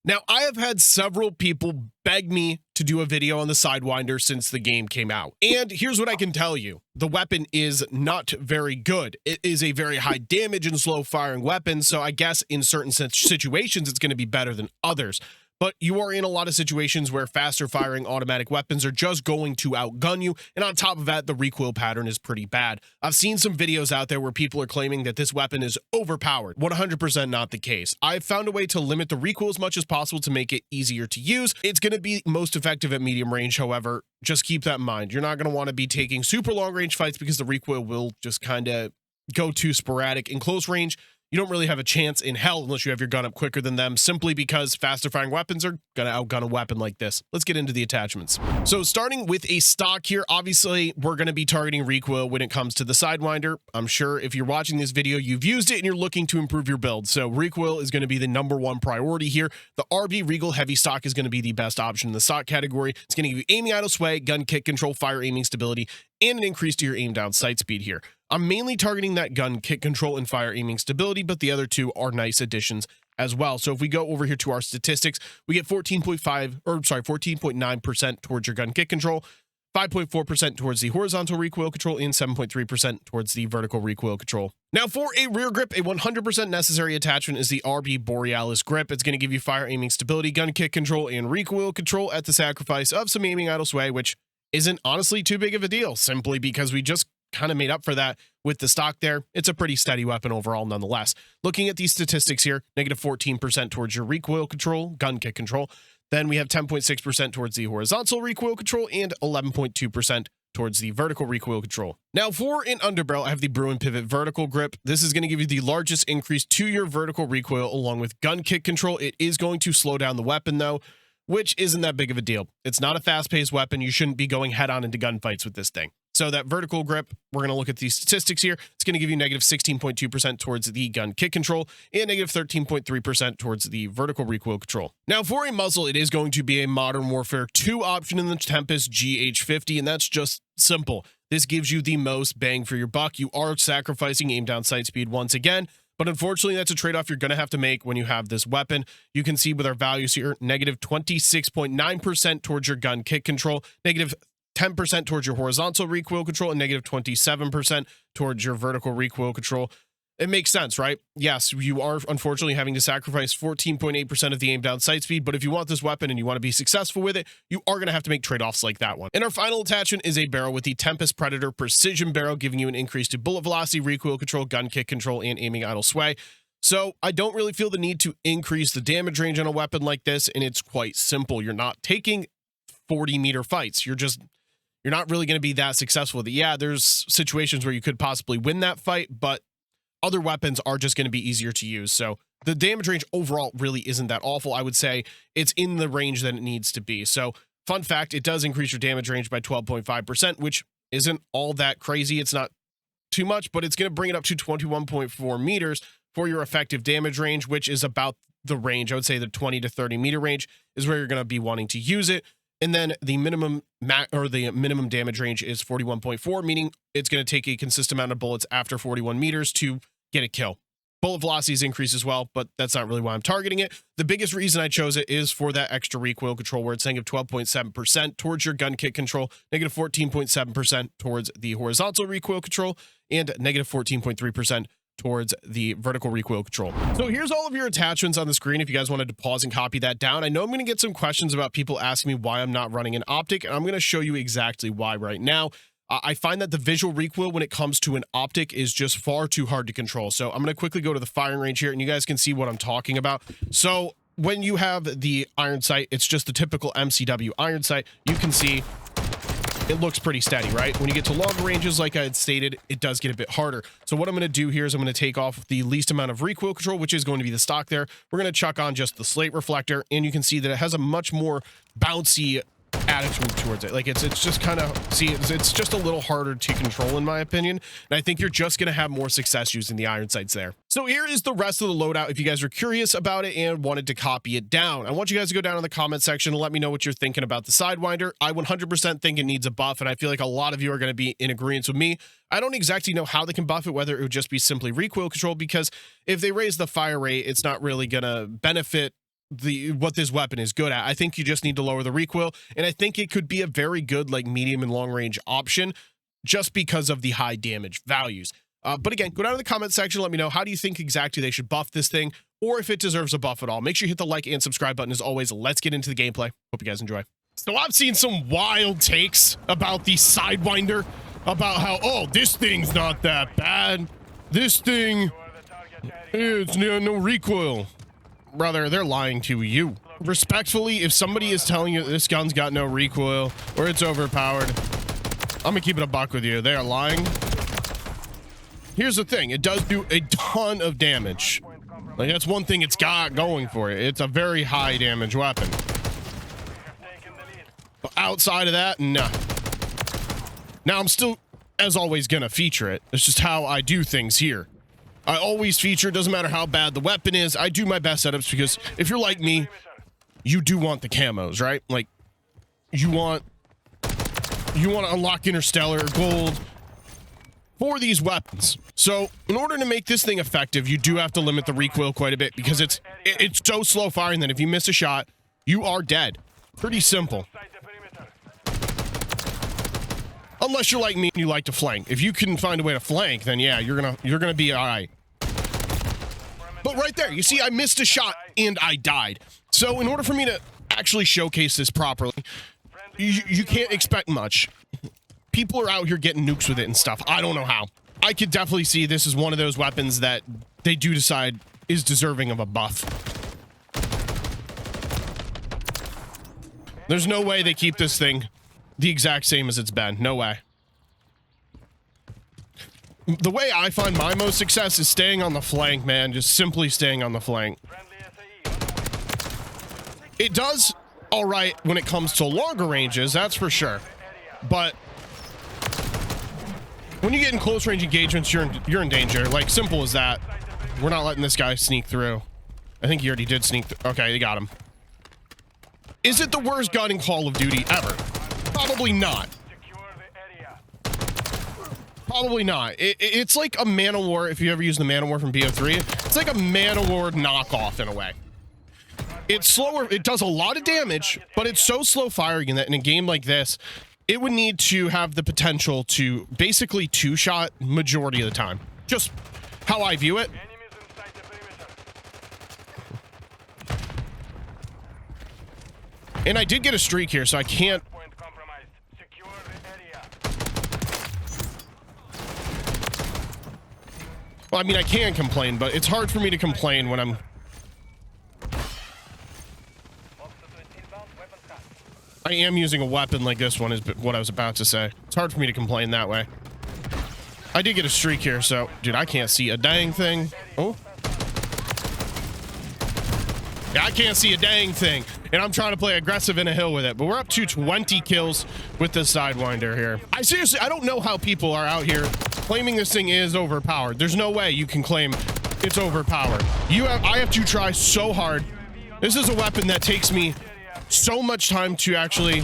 Now, I have had several people beg me to do a video on the Sidewinder since the game came out. And here's what I can tell you. The weapon is not very good. It is a very high damage and slow firing weapon, so I guess in certain situations it's going to be better than others. But you are in a lot of situations where faster firing automatic weapons are just going to outgun you, and on top of that, the recoil pattern is pretty bad. I've seen some videos out there where people are claiming that this weapon is overpowered. 100% not the case. I've found a way to limit the recoil as much as possible to make it easier to use. It's going to be most effective at medium range, however. Just keep that in mind. You're not going to want to be taking super long range fights because the recoil will just kind of go too sporadic. In close range, you don't really have a chance in hell unless you have your gun up quicker than them, simply because faster firing weapons are going to outgun a weapon like this. Let's get into the attachments. So starting with a stock here, obviously we're going to be targeting recoil when it comes to the Sidewinder. I'm sure if you're watching this video, you've used it and you're looking to improve your build. So recoil is going to be the #1 priority here. The RB RECOIL heavy stock is going to be the best option in the stock category. It's going to give you aiming idle sway, gun kick control, fire aiming stability, and an increase to your aim down sight speed here. I'm mainly targeting that gun kick control and fire aiming stability, but the other two are nice additions as well. So if we go over here to our statistics, we get 14.9% towards your gun kick control, 5.4% towards the horizontal recoil control, and 7.3% towards the vertical recoil control. Now for a rear grip, a 100% necessary attachment is the RB Borealis grip. It's going to give you fire aiming stability, gun kick control, and recoil control at the sacrifice of some aiming idle sway, which isn't honestly too big of a deal, simply because we just kind of made up for that with the stock there. It's a pretty steady weapon overall nonetheless. Looking at these statistics here, -14% towards your recoil control, gun kick control. Then we have 10.6% towards the horizontal recoil control and 11.2% towards the vertical recoil control. Now for an underbarrel, I have the Bruin Pivot vertical grip. This is going to give you the largest increase to your vertical recoil along with gun kick control. It is going to slow down the weapon though, which isn't that big of a deal. It's not a fast-paced weapon. You shouldn't be going head-on into gunfights with this thing. So that vertical grip, we're going to look at these statistics here. It's going to give you -16.2% towards the gun kick control and -13.3% towards the vertical recoil control. Now for a muzzle, it is going to be a Modern Warfare 2 option in the Tempest GH50, and that's just simple. This gives you the most bang for your buck. You are sacrificing aim down sight speed once again, but unfortunately, that's a trade-off you're going to have to make when you have this weapon. You can see with our values here, -26.9% towards your gun kick control, -10% towards your horizontal recoil control, and -27% towards your vertical recoil control. It makes sense, right? Yes, you are unfortunately having to sacrifice 14.8% of the aim down sight speed, but if you want this weapon and you want to be successful with it, you are going to have to make trade-offs like that one. And our final attachment is a barrel with the Tempest Predator Precision Barrel, giving you an increase to bullet velocity, recoil control, gun kick control, and aiming idle sway. So I don't really feel the need to increase the damage range on a weapon like this, and it's quite simple. You're not taking 40-meter fights. You're not really going to be that successful with it. Yeah, there's situations where you could possibly win that fight, but other weapons are just going to be easier to use. So the damage range overall really isn't that awful. I would say it's in the range that it needs to be. So fun fact, it does increase your damage range by 12.5%, which isn't all that crazy. It's not too much, but it's going to bring it up to 21.4 meters for your effective damage range, which is about the range. I would say the 20 to 30 meter range is where you're going to be wanting to use it. And then the minimum damage range is 41.4, meaning it's going to take a consistent amount of bullets after 41 meters to get a kill. Bullet velocities increase as well, but that's not really why I'm targeting it. The biggest reason I chose it is for that extra recoil control, where it's saying of 12.7% towards your gun kick control, -14.7% towards the horizontal recoil control, and -14.3% towards the vertical recoil control. So here's all of your attachments on the screen if you guys wanted to pause and copy that down. I know I'm going to get some questions about people asking me why I'm not running an optic, and I'm going to show you exactly why right now. I find that the visual recoil when it comes to an optic is just far too hard to control. So I'm going to quickly go to the firing range here, and you guys can see what I'm talking about. So when you have the iron sight, it's just the typical MCW iron sight. You can see it looks pretty steady, right? When you get to longer ranges, like I had stated, it does get a bit harder. So what I'm going to do here is I'm going to take off the least amount of recoil control, which is going to be the stock there. We're going to chuck on just the slate reflector, and you can see that it has a much more bouncy attitude towards it. Like it's just kind of, see, it's just a little harder to control in my opinion. And I think you're just going to have more success using the iron sights there. So here is the rest of the loadout if you guys are curious about it and wanted to copy it down. I want you guys to go down in the comment section and let me know what you're thinking about the Sidewinder. I 100% think it needs a buff, and I feel like a lot of you are going to be in agreement with me. I don't exactly know how they can buff it, whether it would just be simply recoil control, because if they raise the fire rate, it's not really going to benefit what this weapon is good at. I think you just need to lower the recoil, and I think it could be a very good like medium and long range option just because of the high damage values. But again, go down to the comment section, let me know, how do you think exactly they should buff this thing, or if it deserves a buff at all. Make sure you hit the like and subscribe button. As always, let's get into the gameplay. Hope you guys enjoy. So I've seen some wild takes about the Sidewinder, about how, oh, this thing's not that bad. This thing, it's no recoil. Brother, they're lying to you. Respectfully, if somebody is telling you this gun's got no recoil or it's overpowered, I'm gonna keep it a buck with you. They are lying. Here's the thing, it does do a ton of damage. Like, that's one thing it's got going for it. It's a very high damage weapon. But outside of that, nah. Now, I'm still, as always, gonna feature it. It's just how I do things here. I always feature, doesn't matter how bad the weapon is. I do my best setups because if you're like me, you do want the camos, right? Like, you want to unlock Interstellar, Gold, for these weapons. So in order to make this thing effective, you do have to limit the recoil quite a bit because it's so slow firing that if you miss a shot, you are dead. Pretty simple. Unless you're like me and you like to flank. If you can find a way to flank, then yeah, you're gonna be all right. But right there, you see, I missed a shot and I died. So in order for me to actually showcase this properly, you can't expect much. People are out here getting nukes with it and stuff. I don't know how. I could definitely see this is one of those weapons that they do decide is deserving of a buff. There's no way they keep this thing the exact same as it's been. No way. The way I find my most success is staying on the flank, man. Just simply staying on the flank. It does all right when it comes to longer ranges, that's for sure. But when you get in close range engagements, you're in danger. Like, simple as that. We're not letting this guy sneak through. I think he already did sneak through. Okay, he got him. Is it the worst gun in Call of Duty ever? Probably not. Probably not. It's like a Man of War, if you ever use the Man of War from MW3. It's like a Man of War knockoff in a way. It's slower. It does a lot of damage, but it's so slow firing that in a game like this, it would need to have the potential to basically two-shot majority of the time. Just how I view it. And I did get a streak here, so I can't... Well, I mean, I can complain, but it's hard for me to complain when I'm... I am using a weapon like this one is what I was about to say. It's hard for me to complain that way. I did get a streak here, so... Dude, I can't see a dang thing. Oh. Yeah, I can't see a dang thing. And I'm trying to play aggressive in a hill with it. But we're up to 20 kills with this Sidewinder here. I don't know how people are out here claiming this thing is overpowered. There's no way you can claim it's overpowered. I have to try so hard. This is a weapon that takes me so much time to actually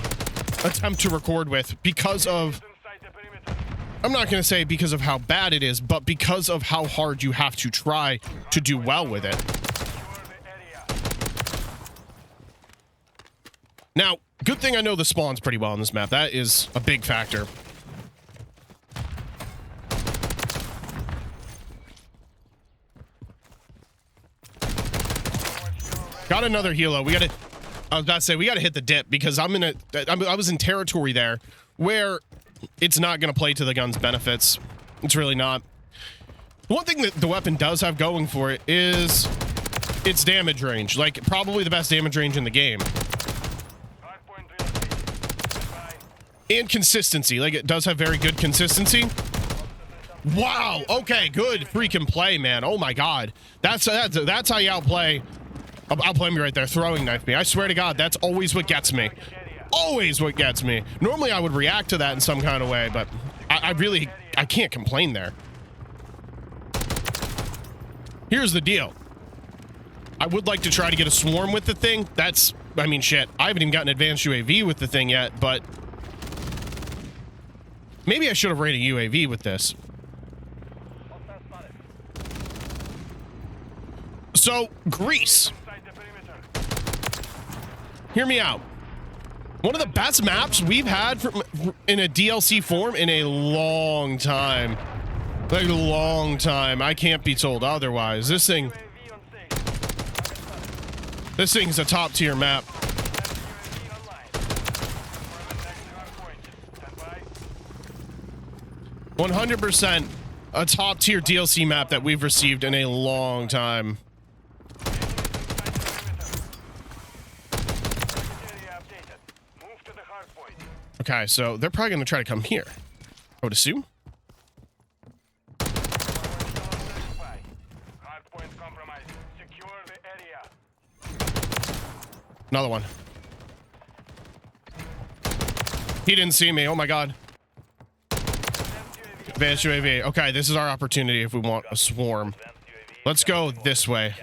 attempt to record with because of, I'm not going to say because of how bad it is, but because of how hard you have to try to do well with it. Now, good thing I know the spawns pretty well on this map. That is a big factor. Got another helo. We got to... I was about to say, we got to hit the dip because I was in territory there where it's not going to play to the gun's benefits. It's really not. One thing that the weapon does have going for it is its damage range. Like, probably the best damage range in the game. And consistency. Like, it does have very good consistency. Wow. Okay, good freaking play, man. Oh, my God. That's how you outplay... Outplay me right there, throwing knife me. I swear to God, that's always what gets me. Always what gets me. Normally, I would react to that in some kind of way, but I can't complain there. Here's the deal. I would like to try to get a swarm with the thing. I mean, shit. I haven't even gotten advanced UAV with the thing yet, but maybe I should have rated UAV with this. So, Greece. Hear me out. One of the best maps we've had in a DLC form in a long time. Like a long time. I can't be told otherwise. This thing's a top tier map. 100% a top tier DLC map that we've received in a long time. Okay, so they're probably going to try to come here, I would assume. Another one. He didn't see me. Oh my god. Advanced UAV. Okay, this is our opportunity if we want a swarm. Let's go this way.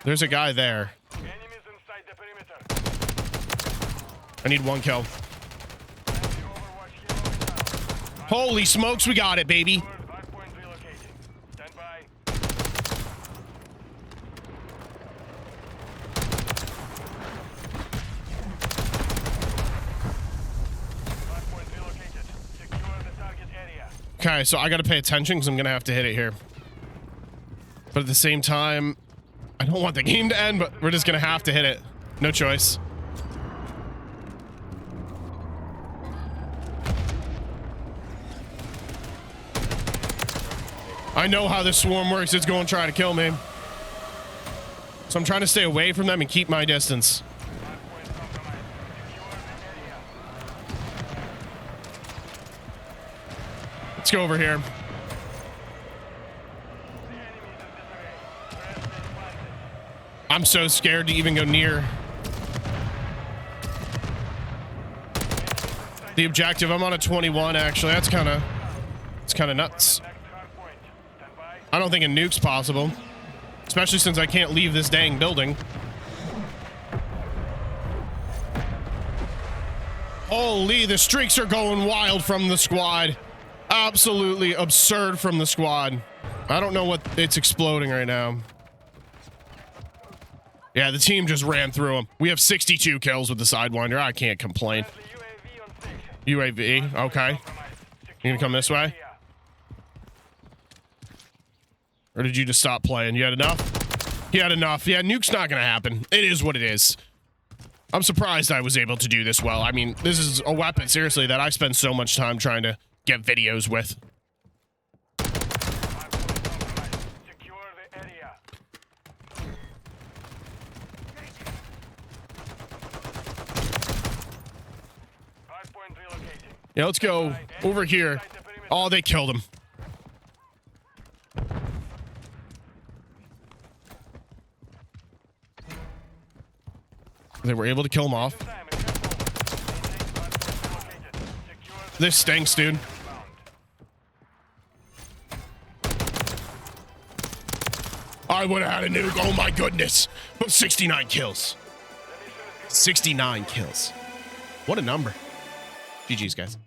There's a guy there. I need one kill. Holy smokes, we got it, baby. Okay, so I gotta pay attention because I'm gonna have to hit it here. But at the same time, I don't want the game to end, but we're just gonna have to hit it. No choice. I know how this swarm works. It's going to try to kill me. So I'm trying to stay away from them and keep my distance. Let's go over here. I'm so scared to even go near the objective. I'm on a 21, actually. It's kind of nuts. I don't think a nuke's possible, especially since I can't leave this dang building. Holy, the streaks are going wild from the squad. Absolutely absurd from the squad. I don't know what it's exploding right now. Yeah, the team just ran through them. We have 62 kills with the Sidewinder. I can't complain. UAV, okay. You gonna come this way? Or did you just stop playing? You had enough? You had enough. Yeah, nuke's not gonna happen. It is what it is. I'm surprised I was able to do this well. I mean, this is a weapon, seriously, that I spend so much time trying to get videos with. Yeah, let's go over here. Oh, they killed him. They were able to kill him off. This stinks, dude. I would have had a nuke. Oh my goodness. 69 kills. 69 kills. What a number. GG's, guys.